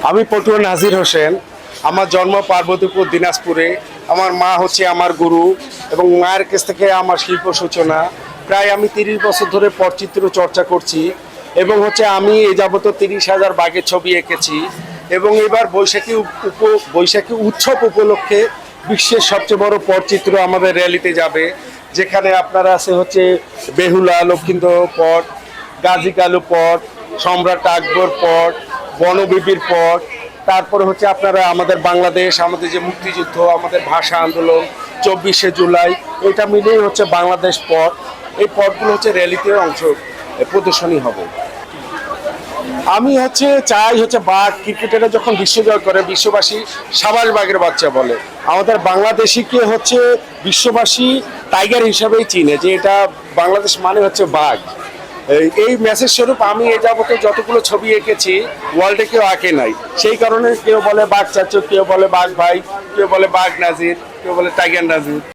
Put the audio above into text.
আমি পটুয়া নাজির হোসেন। আমার জন্ম পার্বতীপুর দিনাজপুরে। আমার মা হচ্ছে আমার গুরু এবং মায়ের কাছ থেকে আমার শিল্প সূচনা। প্রায় আমি 30 বছর ধরে পটচিত্র চর্চা করছি এবং হচ্ছে আমি এই যাবত 30,000 বাঘের ছবি এঁকেছি এবং এবার বৈশাখী উৎসব উপলক্ষে বিশ্বের সবচেয়ে বড় পটচিত্র আমাদের র্যালিতে যাবে, যেখানে আপনারা আছে হচ্ছে বেহুলা লক্ষিন্দর পট, গাজী কালু পট, সম্রাট আকবর পট, বনবিবির পট, তারপরে হচ্ছে আপনারা আমাদের বাংলাদেশ, আমাদের যে মুক্তিযুদ্ধ, আমাদের ভাষা আন্দোলন, 24শে জুলাই, এটা মিলেই হচ্ছে বাংলাদেশ পট। এই পটগুলো হচ্ছে র্যালিতে অংশ প্রদর্শনী হবে। আমি হচ্ছে চাই হচ্ছে বাঘ, ক্রিকেটাররা যখন বিশ্বজয় করে বিশ্ববাসী সাবাস বাঘের বাচ্চা বলে, আমাদের বাংলাদেশিকে হচ্ছে বিশ্ববাসী টাইগার হিসাবেই চিনে, যে এটা বাংলাদেশ মানে হচ্ছে বাঘ। এই মেসেজ স্বরূপ আমি এ যাবত যতগুলো ছবি এঁকেছি ওয়ার্ল্ডে কেউ আঁকে নাই। সেই কারণে কেউ বলে বাঘ চাচু, কেউ বলে বাঘ ভাই, কেউ বলে বাঘ নাজির, কেউ বলে টাইগার নাজির।